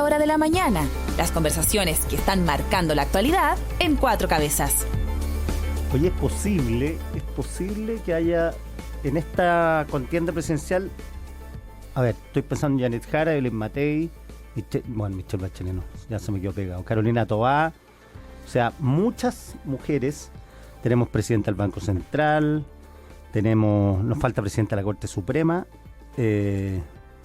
esta hora de la mañana. Las conversaciones que están marcando la actualidad en Cuatro Cabezas. Oye, es posible que haya en esta contienda presidencial, a ver, estoy pensando en Janet Jara, Evelyn Matei, Michelle Bachelet no, ya se me quedó pegado, Carolina Toá, o sea, muchas mujeres. Tenemos presidenta del Banco Central, nos falta presidenta de la Corte Suprema,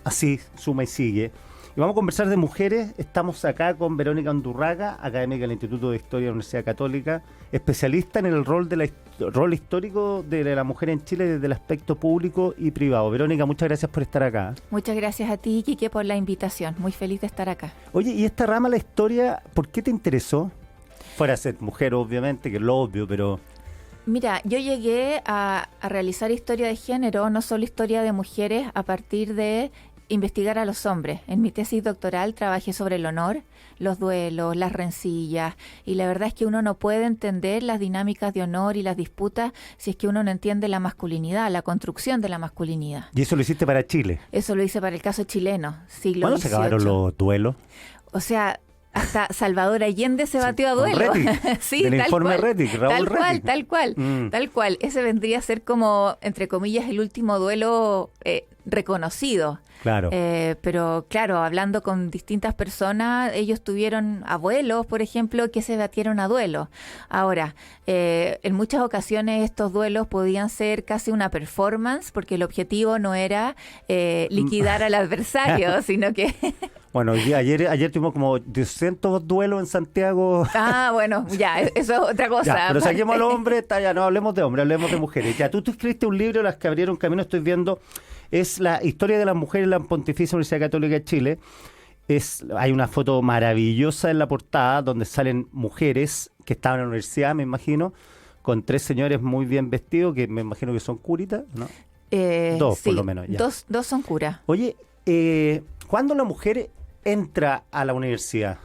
así suma y sigue. Y vamos a conversar de mujeres. Estamos acá con Verónica Undurraga, académica del Instituto de Historia de la Universidad Católica, especialista en el rol histórico de la mujer en Chile desde el aspecto público y privado. Verónica, muchas gracias por estar acá. Muchas gracias a ti, Quique, por la invitación. Muy feliz de estar acá. Oye, y esta rama de la historia, ¿por qué te interesó? Fuera ser mujer, obviamente, que es lo obvio, pero... Mira, yo llegué a realizar historia de género, no solo historia de mujeres, a partir de investigar a los hombres. En mi tesis doctoral trabajé sobre el honor, los duelos, las rencillas, y la verdad es que uno no puede entender las dinámicas de honor y las disputas si es que uno no entiende la masculinidad, la construcción de la masculinidad. ¿Y eso lo hiciste para Chile? Eso lo hice para el caso chileno, siglo ¿Cuándo XVIII. se acabaron los duelos? O sea, hasta Salvador Allende se batió a duelo. Sí, del informe Rettig, Raúl Rettig. Tal cual. Ese vendría a ser como, entre comillas, el último duelo reconocido. Claro. Pero claro, hablando con distintas personas, ellos tuvieron abuelos, por ejemplo, que se batieron a duelo. Ahora, en muchas ocasiones estos duelos podían ser casi una performance, porque el objetivo no era liquidar al adversario, sino que... Bueno, ayer tuvimos como 200 duelos en Santiago. Ah, bueno, ya, eso es otra cosa. Ya, pero saquemos a los hombres, ya no hablemos de hombres, hablemos de mujeres. Ya, tú escribiste un libro, Las que abrieron camino, estoy viendo, es la historia de las mujeres en la Pontificia Universidad Católica de Chile. Hay una foto maravillosa en la portada donde salen mujeres que estaban en la universidad, me imagino, con 3 señores muy bien vestidos, que me imagino que son curitas, ¿no? Dos, sí, por lo menos. Ya. Dos son curas. Oye, ¿cuándo la mujer entra a la universidad?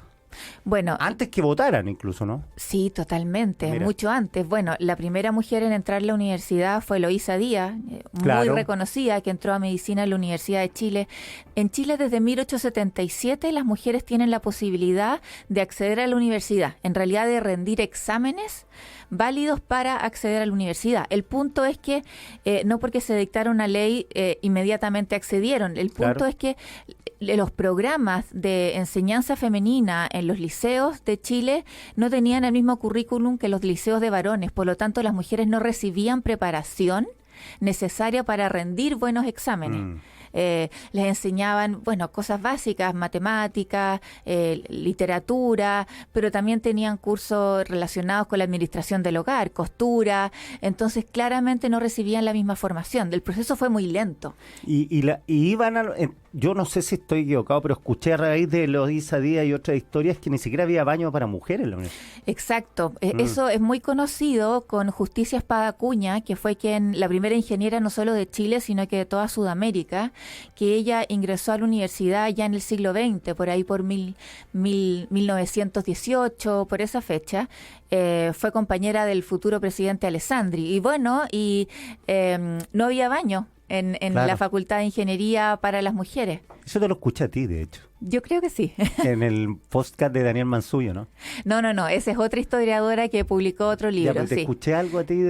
Bueno, antes que votaran incluso, ¿no? Sí, totalmente, Mira. mucho antes. Bueno, la primera mujer en entrar a la universidad fue Eloísa Díaz, muy reconocida, que entró a medicina en la Universidad de Chile. En Chile desde 1877 las mujeres tienen la posibilidad de acceder a la universidad, en realidad de rendir exámenes válidos para acceder a la universidad. El punto es que no porque se dictara una ley inmediatamente accedieron. El punto es que los programas de enseñanza femenina en los liceos de Chile no tenían el mismo currículum que los liceos de varones, por lo tanto las mujeres no recibían preparación necesaria para rendir buenos exámenes. Les enseñaban, cosas básicas, matemáticas, literatura, pero también tenían cursos relacionados con la administración del hogar, costura, entonces claramente no recibían la misma formación. El proceso fue muy lento. Y iban yo no sé si estoy equivocado, pero escuché a raíz de Eloísa Díaz y otras historias que ni siquiera había baño para mujeres en la universidad. Exacto. Eso es muy conocido con Justicia Espada Acuña, que fue la primera ingeniera no solo de Chile, sino que de toda Sudamérica, que ella ingresó a la universidad ya en el siglo XX, por ahí por 1918, por esa fecha. Fue compañera del futuro presidente Alessandri. Y no había baño en Claro. la Facultad de Ingeniería para las mujeres. Eso te lo escuché a ti, de hecho. Yo creo que sí. En el podcast de Daniel Mansuyo, ¿no? No, esa es otra historiadora que publicó otro libro. Ya, pero te escuché algo a ti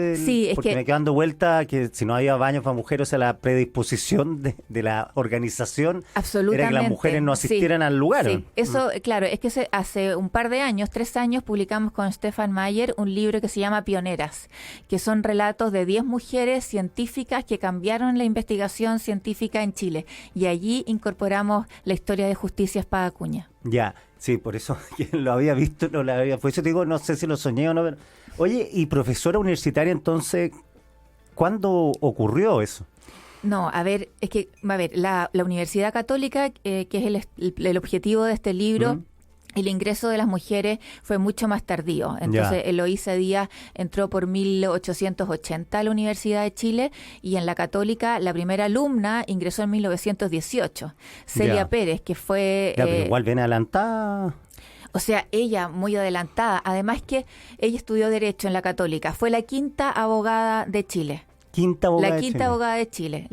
porque me quedo dando vuelta que si no había baños para mujeres, o sea, la predisposición de la organización era que las mujeres no asistieran al lugar. Sí, eso, claro, es que hace un par de años, 3 años, publicamos con Stefan Mayer un libro que se llama Pioneras, que son relatos de 10 mujeres científicas que cambiaron la investigación científica en Chile. Y allí incorporamos la historia de Justicia Espada Acuña. Ya, sí, por eso lo había visto, por eso te digo, no sé si lo soñé o no. Pero... Oye, y profesora universitaria, entonces, ¿cuándo ocurrió eso? No, la Universidad Católica, que es el objetivo de este libro, el ingreso de las mujeres fue mucho más tardío. Entonces, Eloísa Díaz entró por 1880 a la Universidad de Chile y en la Católica la primera alumna ingresó en 1918. Celia Pérez, que fue... pero igual bien adelantada. O sea, ella muy adelantada. Además que ella estudió Derecho en la Católica. Fue la quinta abogada de Chile. Quinta abogada de Chile.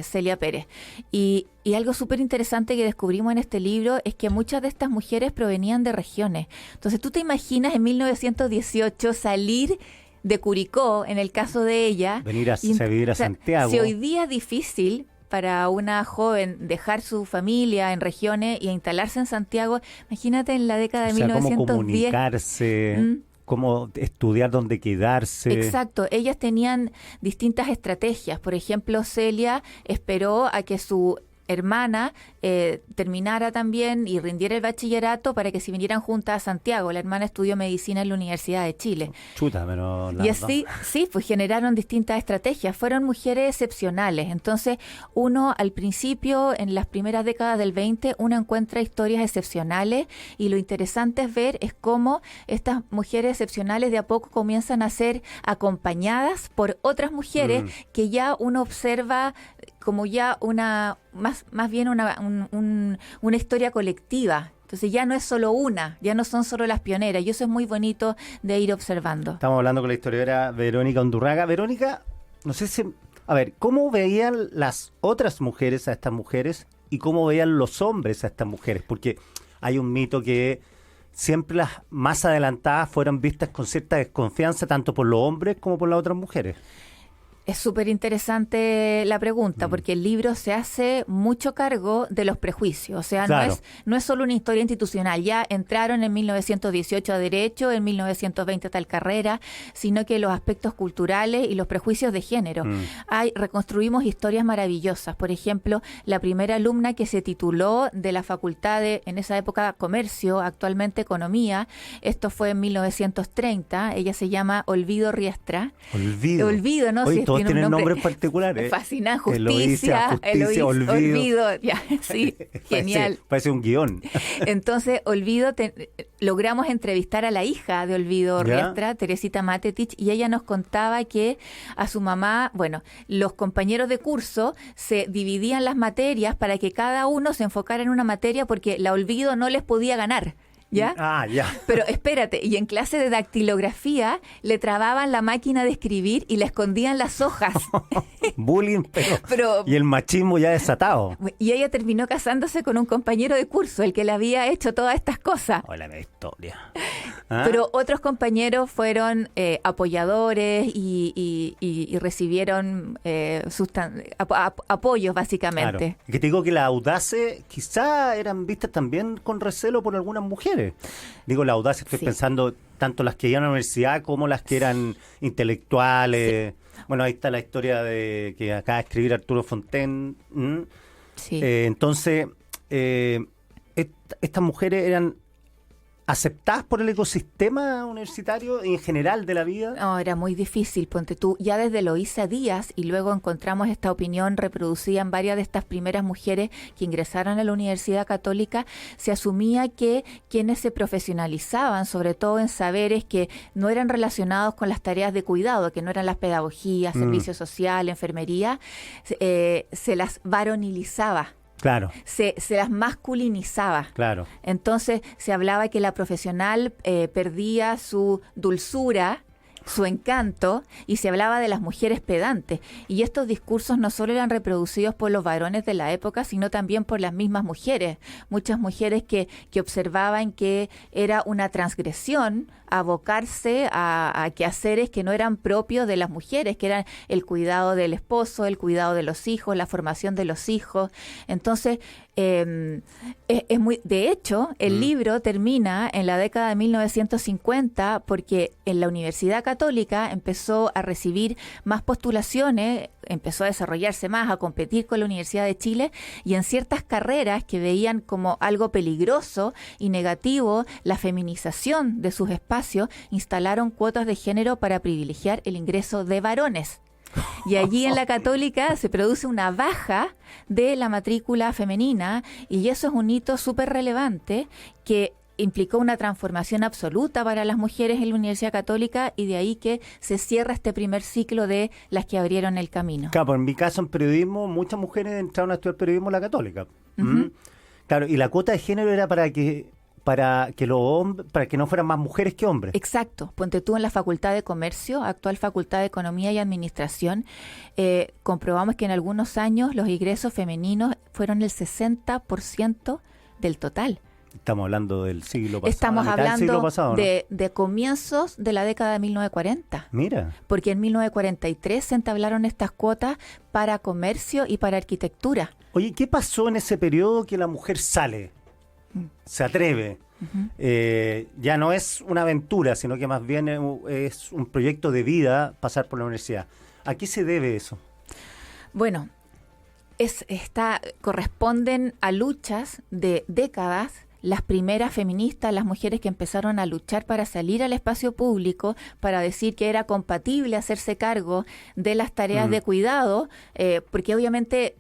Celia Pérez. Y algo súper interesante que descubrimos en este libro es que muchas de estas mujeres provenían de regiones. Entonces, tú te imaginas en 1918 salir de Curicó, en el caso de ella, venir a vivir a Santiago. Si hoy día es difícil para una joven dejar su familia en regiones y instalarse en Santiago, imagínate en la década de 1910. Cómo comunicarse, cómo estudiar dónde quedarse. Exacto, ellas tenían distintas estrategias. Por ejemplo, Celia esperó a que su hermana terminara también y rindiera el bachillerato para que se vinieran juntas a Santiago. La hermana estudió medicina en la Universidad de Chile. Chuta, pero y así, sí, pues generaron distintas estrategias. Fueron mujeres excepcionales. Entonces, uno al principio, en las primeras décadas del 20, uno encuentra historias excepcionales y lo interesante es ver es cómo estas mujeres excepcionales de a poco comienzan a ser acompañadas por otras mujeres que ya uno observa como ya más bien una historia colectiva. Entonces ya no es solo una, ya no son solo las pioneras, y eso es muy bonito de ir observando. Estamos hablando con la historiadora Verónica Undurraga. Verónica, no sé si... A ver, ¿cómo veían las otras mujeres a estas mujeres y cómo veían los hombres a estas mujeres? Porque hay un mito que siempre las más adelantadas fueron vistas con cierta desconfianza tanto por los hombres como por las otras mujeres. Es súper interesante la pregunta, porque el libro se hace mucho cargo de los prejuicios. O sea, claro, no es solo una historia institucional. Ya entraron en 1918 a Derecho, en 1920 a tal carrera, sino que los aspectos culturales y los prejuicios de género. Reconstruimos historias maravillosas. Por ejemplo, la primera alumna que se tituló de la facultad de, en esa época, Comercio, actualmente Economía, esto fue en 1930, ella se llama Olvido Riestra. Olvido, ¿no? Oye, todos tienen nombres particulares. Fascinante, Justicia, Olvido. Ya, sí, genial. Parece un guión. Entonces, Olvido, logramos entrevistar a la hija de Olvido Riestra, Teresita Matetich, y ella nos contaba que a su mamá, bueno, los compañeros de curso se dividían las materias para que cada uno se enfocara en una materia porque la Olvido no les podía ganar. ¿Ya? Ya. Pero espérate, y en clase de dactilografía le trababan la máquina de escribir y le escondían las hojas. Bullying, pero y el machismo ya desatado. Y ella terminó casándose con un compañero de curso, el que le había hecho todas estas cosas. Hola, la historia. Pero otros compañeros fueron apoyadores y recibieron apoyos, básicamente. Claro. Que te digo que las audaces quizá eran vistas también con recelo por algunas mujeres. Digo, la audacia, estoy pensando tanto las que iban a la universidad como las que eran intelectuales. Sí. Bueno, ahí está la historia de que acaba de escribir Arturo Fontaine. Sí. Entonces, estas mujeres eran aceptadas por el ecosistema universitario en general de la vida. No, era muy difícil, ponte tú, ya desde Eloísa Díaz, y luego encontramos esta opinión reproducida en varias de estas primeras mujeres que ingresaron a la Universidad Católica, se asumía que quienes se profesionalizaban, sobre todo en saberes que no eran relacionados con las tareas de cuidado, que no eran las pedagogías, servicio social, enfermería, se las varonilizaba. Claro. Se las masculinizaba. Claro. Entonces se hablaba que la profesional perdía su dulzura, su encanto, y se hablaba de las mujeres pedantes. Y estos discursos no solo eran reproducidos por los varones de la época, sino también por las mismas mujeres. Muchas mujeres que observaban que era una transgresión abocarse a quehaceres que no eran propios de las mujeres, que eran el cuidado del esposo, el cuidado de los hijos, la formación de los hijos. Entonces, es muy, de hecho, el libro termina en la década de 1950 porque en la Universidad Católica empezó a recibir más postulaciones, empezó a desarrollarse más, a competir con la Universidad de Chile, y en ciertas carreras que veían como algo peligroso y negativo la feminización de sus espacios, instalaron cuotas de género para privilegiar el ingreso de varones. Y allí en la Católica se produce una baja de la matrícula femenina, y eso es un hito súper relevante que implicó una transformación absoluta para las mujeres en la Universidad Católica, y de ahí que se cierra este primer ciclo de las que abrieron el camino. Claro, en mi caso en periodismo, muchas mujeres entraron a estudiar periodismo en la Católica. Claro, y la cuota de género era para para que no fueran más mujeres que hombres. Exacto. Ponte tú en la Facultad de Comercio, actual Facultad de Economía y Administración, comprobamos que en algunos años los ingresos femeninos fueron el 60% del total. Estamos hablando del siglo pasado. Estamos hablando pasado, ¿no? de comienzos de la década de 1940. Mira. Porque en 1943 se entablaron estas cuotas para comercio y para arquitectura. Oye, ¿qué pasó en ese periodo que la mujer sale? Se atreve. Ya no es una aventura, sino que más bien es un proyecto de vida pasar por la universidad. ¿A qué se debe eso? Bueno, corresponden a luchas de décadas. Las primeras feministas, las mujeres que empezaron a luchar para salir al espacio público, para decir que era compatible hacerse cargo de las tareas de cuidado, porque obviamente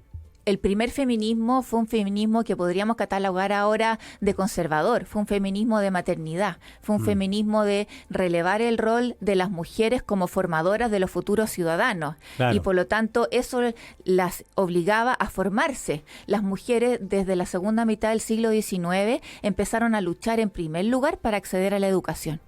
el primer feminismo fue un feminismo que podríamos catalogar ahora de conservador, fue un feminismo de maternidad, fue un feminismo de relevar el rol de las mujeres como formadoras de los futuros ciudadanos. Claro. Y por lo tanto eso las obligaba a formarse. Las mujeres desde la segunda mitad del siglo XIX empezaron a luchar en primer lugar para acceder a la educación,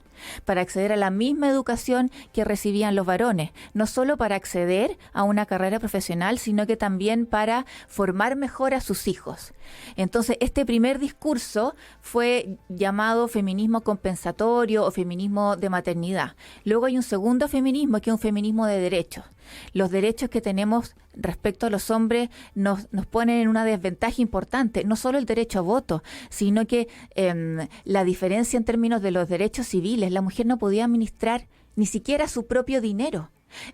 para acceder a la misma educación que recibían los varones, no solo para acceder a una carrera profesional, sino que también para formar mejor a sus hijos. Entonces, este primer discurso fue llamado feminismo compensatorio o feminismo de maternidad. Luego hay un segundo feminismo, que es un feminismo de derechos. Los derechos que tenemos respecto a los hombres nos ponen en una desventaja importante, no solo el derecho a voto, sino que la diferencia en términos de los derechos civiles. La mujer no podía administrar ni siquiera su propio dinero.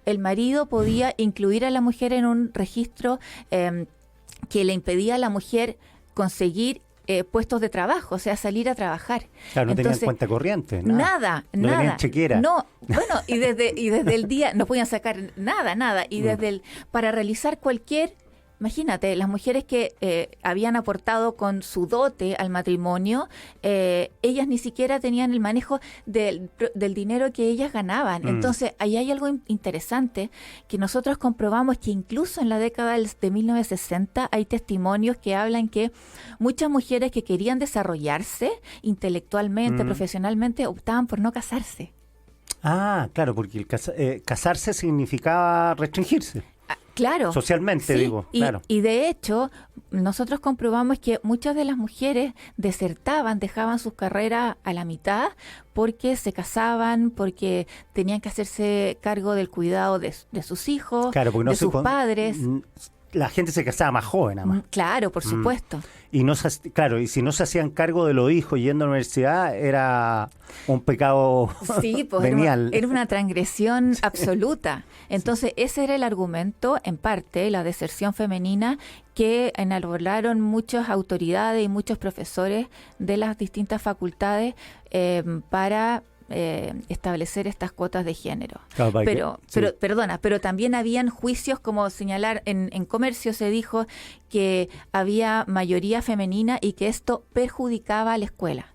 El marido podía incluir a la mujer en un registro que le impedía a la mujer conseguir puestos de trabajo, o sea, salir a trabajar. Claro, no tenían cuenta corriente. Nada. No tenían chequera. No, bueno, y desde el día no podían sacar nada. Y para realizar imagínate, las mujeres que habían aportado con su dote al matrimonio, ellas ni siquiera tenían el manejo del dinero que ellas ganaban. Entonces, ahí hay algo interesante que nosotros comprobamos, que incluso en la década de 1960 hay testimonios que hablan que muchas mujeres que querían desarrollarse intelectualmente, profesionalmente, optaban por no casarse. Ah, claro, porque casarse significaba restringirse. Claro. Socialmente, sí, claro. Y de hecho, nosotros comprobamos que muchas de las mujeres desertaban, dejaban sus carreras a la mitad porque se casaban, porque tenían que hacerse cargo del cuidado de sus hijos, claro, de sus padres. La gente se casaba más joven, además. Claro, por supuesto. Y y si no se hacían cargo de los hijos yendo a la universidad, era un pecado venial. Era una transgresión absoluta. Entonces, ese era el argumento, en parte, la deserción femenina, que enarbolaron muchas autoridades y muchos profesores de las distintas facultades para establecer estas cuotas de género. Claro, pero también habían juicios, como señalar, en comercio se dijo que había mayoría femenina y que esto perjudicaba a la escuela.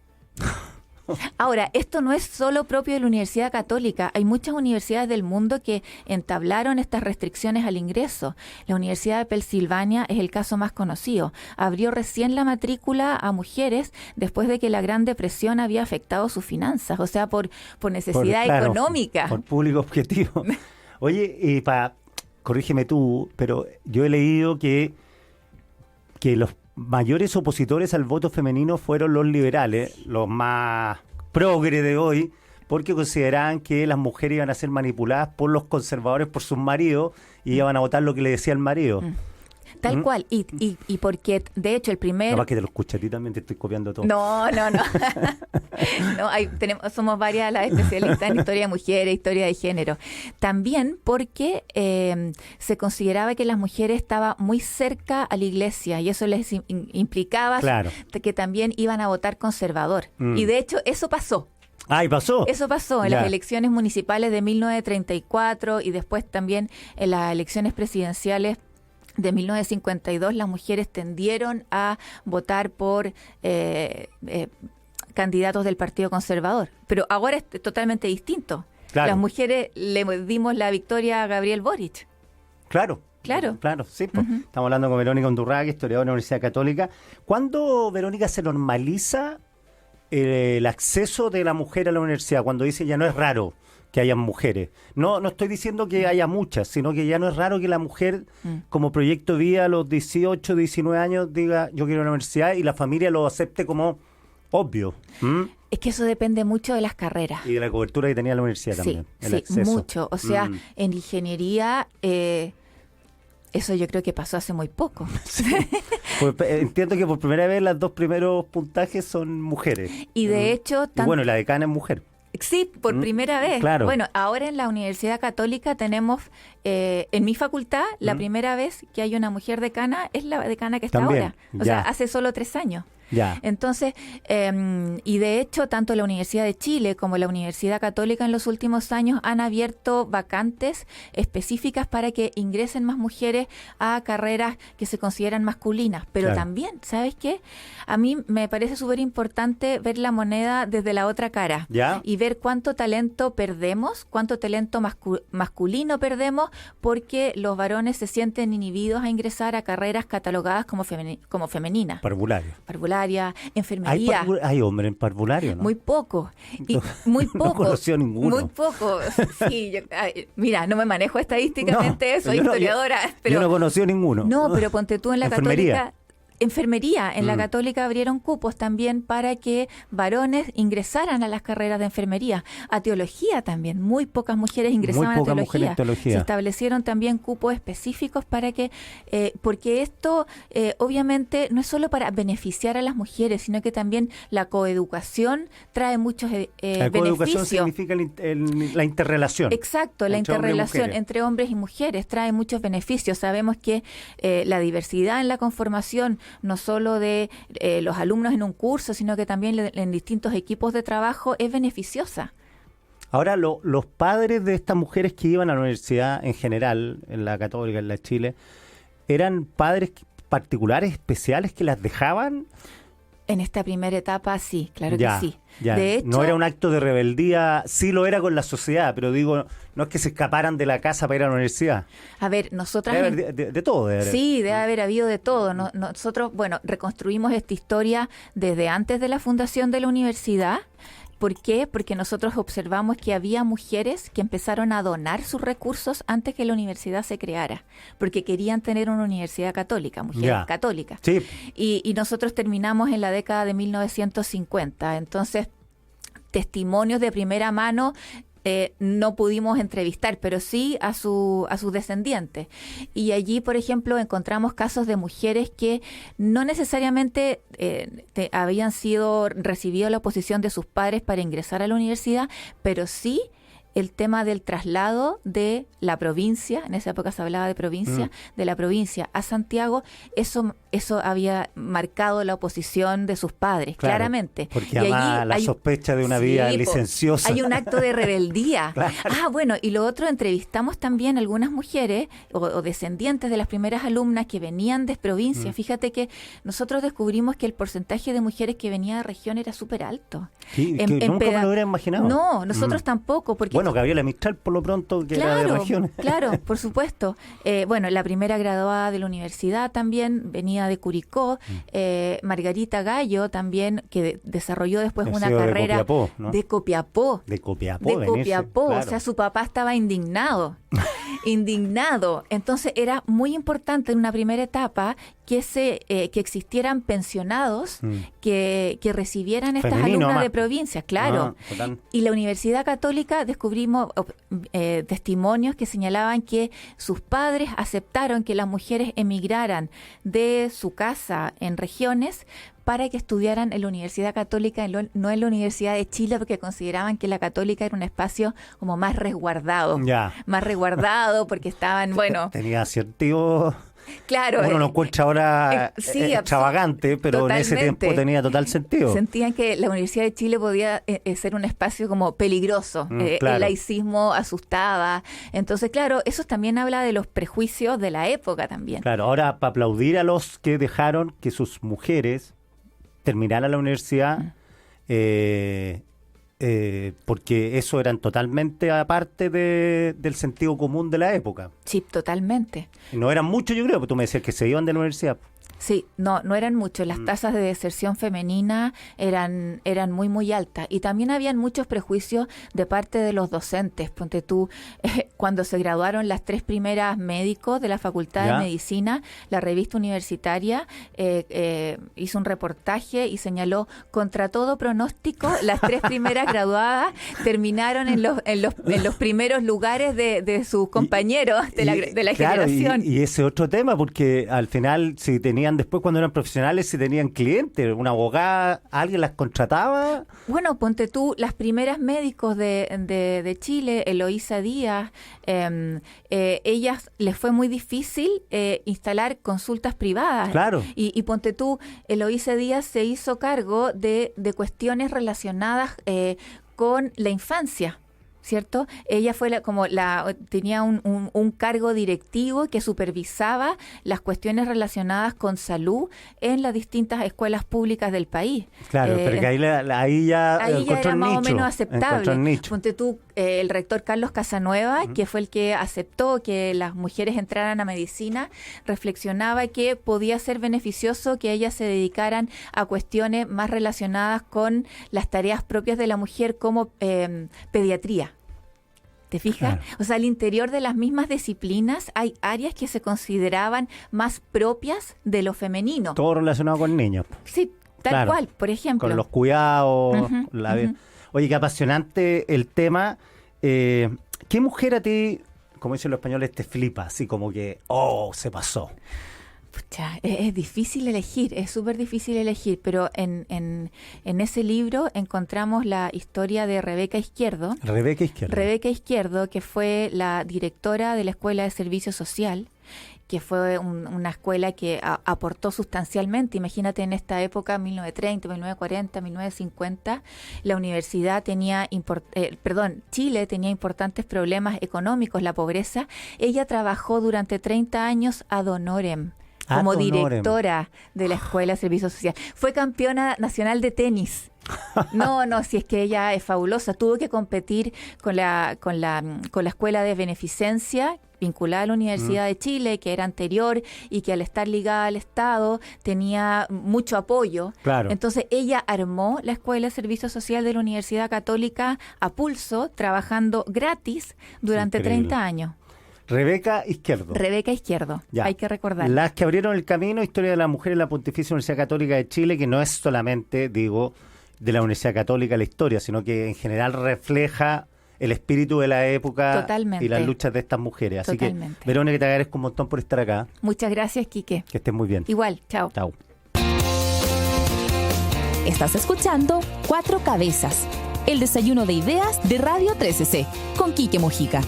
Ahora, esto no es solo propio de la Universidad Católica. Hay muchas universidades del mundo que entablaron estas restricciones al ingreso. La Universidad de Pensilvania es el caso más conocido. Abrió recién la matrícula a mujeres después de que la Gran Depresión había afectado sus finanzas, o sea, por necesidad económica. Por público objetivo. Oye, corrígeme tú, pero yo he leído que los mayores opositores al voto femenino fueron los liberales, los más progre de hoy, porque consideraban que las mujeres iban a ser manipuladas por los conservadores, por sus maridos, y iban a votar lo que le decía el marido. Tal cual, y porque de hecho el primer... No, que te lo escuché a ti también, te estoy copiando todo. No. Somos varias las especialistas en historia de mujeres, historia de género. También porque se consideraba que las mujeres estaban muy cerca a la iglesia y eso les implicaba que también iban a votar conservador. Y de hecho eso pasó. ¿Y pasó? Eso pasó en las elecciones municipales de 1934 y después también en las elecciones presidenciales de 1952. Las mujeres tendieron a votar por candidatos del Partido Conservador. Pero ahora es totalmente distinto. Claro. Las mujeres le dimos la victoria a Gabriel Boric. Claro, sí. Pues. Estamos hablando con Verónica Undurraga, historiadora de la Universidad Católica. ¿Cuándo, Verónica, se normaliza el acceso de la mujer a la universidad, cuando dice ya no es raro que hayan mujeres. No estoy diciendo que haya muchas, sino que ya no es raro que la mujer, como proyecto de vida a los 18, 19 años, diga yo quiero ir a la universidad y la familia lo acepte como obvio. Es que eso depende mucho de las carreras. Y de la cobertura que tenía la universidad también. Sí, mucho. O sea, en ingeniería... eso yo creo que pasó hace muy poco. Sí. Pues, entiendo que por primera vez los 2 primeros puntajes son mujeres. Y de hecho... Y bueno, la decana es mujer. Sí, por primera vez. Claro. Bueno, ahora en la Universidad Católica tenemos, en mi facultad, la primera vez que hay una mujer decana es la decana que está también, ahora. O sea, hace solo 3 años. Ya. Entonces, y de hecho, tanto la Universidad de Chile como la Universidad Católica en los últimos años han abierto vacantes específicas para que ingresen más mujeres a carreras que se consideran masculinas. Pero claro. también, ¿sabes qué? A mí me parece súper importante ver la moneda desde la otra cara. ¿Ya? Y ver cuánto talento perdemos, cuánto talento masculino perdemos, porque los varones se sienten inhibidos a ingresar a carreras catalogadas como femeninas. Parvularia, enfermería. ¿Hay hombres en parvulario, no? Muy poco. Y muy poco. No conoció ninguno. Muy poco. Sí, mira, no me manejo estadísticamente, soy historiadora. Pero, yo no conocí ninguno. No, pero ponte tú en la Católica... Enfermería. En la Católica abrieron cupos también para que varones ingresaran a las carreras de enfermería. A teología también. Muy pocas mujeres ingresaban a teología. Se establecieron también cupos específicos para que... porque esto, obviamente, no es solo para beneficiar a las mujeres, sino que también la coeducación trae muchos beneficios. La coeducación significa la interrelación. Exacto, la interrelación entre hombres y mujeres trae muchos beneficios. Sabemos que la diversidad en la conformación no solo de los alumnos en un curso, sino que también en distintos equipos de trabajo es beneficiosa. Ahora, los padres de estas mujeres que iban a la universidad en general, en la Católica, en la Chile, ¿eran padres particulares, especiales, que las dejaban? En esta primera etapa, sí, claro que sí. Ya. De hecho, no era un acto de rebeldía, sí lo era con la sociedad, pero digo, no es que se escaparan de la casa para ir a la universidad. A ver, nosotras... Debe haber de todo. Sí, debe haber habido de todo. Nosotros, bueno, reconstruimos esta historia desde antes de la fundación de la universidad. ¿Por qué? Porque nosotros observamos que había mujeres que empezaron a donar sus recursos antes que la universidad se creara, porque querían tener una universidad católica, mujeres católicas. Sí. Y nosotros terminamos en la década de 1950. Entonces, testimonios de primera mano no pudimos entrevistar, pero sí a sus descendientes. Y allí, por ejemplo, encontramos casos de mujeres que no necesariamente habían recibido la oposición de sus padres para ingresar a la universidad, pero sí el tema del traslado de la provincia, en esa época se hablaba de provincia, de la provincia a Santiago, eso había marcado la oposición de sus padres, claro, claramente. Porque además la sospecha de una vida licenciosa. Hay un acto de rebeldía. Claro. Bueno, y lo otro, entrevistamos también algunas mujeres o descendientes de las primeras alumnas que venían de provincia. Fíjate que nosotros descubrimos que el porcentaje de mujeres que venía de región era súper alto. Sí, que nunca me lo hubiera imaginado. No, nosotros tampoco, porque... Bueno, Gabriela Mistral, por lo pronto, que era de regiones. Claro, por supuesto. Bueno, la primera graduada de la universidad también venía de Curicó. Margarita Gallo también, que desarrolló después una carrera de Copiapó. De Copiapó, claro. O sea, su papá estaba indignado. Entonces era muy importante en una primera etapa que existieran pensionados que recibieran estas alumnas de provincias, claro. Y la Universidad Católica descubrimos testimonios que señalaban que sus padres aceptaron que las mujeres emigraran de su casa en regiones para que estudiaran en la Universidad Católica, no en la Universidad de Chile, porque consideraban que la Católica era un espacio como más resguardado. Más resguardado porque estaban, Tenía sentido... Claro. Uno lo encuentra ahora extravagante, pero totalmente. En ese tiempo tenía total sentido. Sentían que la Universidad de Chile podía ser un espacio como peligroso. Claro. El laicismo asustaba. Entonces, claro, eso también habla de los prejuicios de la época también. Claro, ahora para aplaudir a los que dejaron que sus mujeres terminaran la universidad, porque eso eran totalmente aparte del sentido común de la época. Sí, totalmente. No eran muchos, yo creo, porque tú me decías que se iban de la universidad. Sí, no eran muchos. Las tasas de deserción femenina eran muy, muy altas. Y también habían muchos prejuicios de parte de los docentes. Ponte tú, cuando se graduaron las 3 primeras médicos de la Facultad de Medicina, la revista universitaria hizo un reportaje y señaló, contra todo pronóstico, las 3 primeras graduadas terminaron en los primeros lugares de sus compañeros de la generación. Y ese otro tema, porque al final, si tenían después, cuando eran profesionales, si tenían clientes, una abogada, alguien las contrataba. Bueno, ponte tú, las primeras médicos de Chile, Eloísa Díaz, ellas les fue muy difícil instalar consultas privadas. Claro. Y ponte tú, Eloísa Díaz se hizo cargo de cuestiones relacionadas con la infancia, ¿cierto? Ella fue tenía un cargo directivo que supervisaba las cuestiones relacionadas con salud en las distintas escuelas públicas del país. Claro, pero que ahí ya era más o menos aceptable. Nicho. Ponte tú, el rector Carlos Casanueva, que fue el que aceptó que las mujeres entraran a medicina, reflexionaba que podía ser beneficioso que ellas se dedicaran a cuestiones más relacionadas con las tareas propias de la mujer, como pediatría. ¿Te fijas? Claro. O sea, al interior de las mismas disciplinas hay áreas que se consideraban más propias de lo femenino. Todo relacionado con niños. Sí, tal cual, por ejemplo. Con los cuidados. Oye, qué apasionante el tema. ¿Qué mujer a ti, como dicen los españoles, te flipa? Así como que, se pasó. Pucha, es difícil elegir, es súper difícil elegir, pero en ese libro encontramos la historia de Rebeca Izquierdo. Rebeca Izquierdo, que fue la directora de la Escuela de Servicio Social, que fue una escuela que aportó sustancialmente. Imagínate, en esta época, 1930, 1940, 1950, la universidad Chile tenía importantes problemas económicos, la pobreza. Ella trabajó durante 30 años ad honorem, como directora de la Escuela de Servicio Social. Fue campeona nacional de tenis. No, si es que ella es fabulosa. Tuvo que competir con la Escuela de Beneficencia, vinculada a la Universidad de Chile, que era anterior y que al estar ligada al Estado tenía mucho apoyo. Claro. Entonces ella armó la Escuela de Servicio Social de la Universidad Católica a pulso, trabajando gratis durante 30 años. Rebeca Izquierdo. Ya. Hay que recordar. Las que abrieron el camino, historia de la mujer en la Pontificia Universidad Católica de Chile, que no es solamente, de la Universidad Católica la historia, sino que en general refleja el espíritu de la época. Totalmente. Y las luchas de estas mujeres. Así que, Verónica, te agradezco un montón por estar acá. Muchas gracias, Quique. Que estés muy bien. Igual, chao. Chao. Estás escuchando Cuatro Cabezas, el desayuno de ideas de Radio 13C, con Quique Mojica.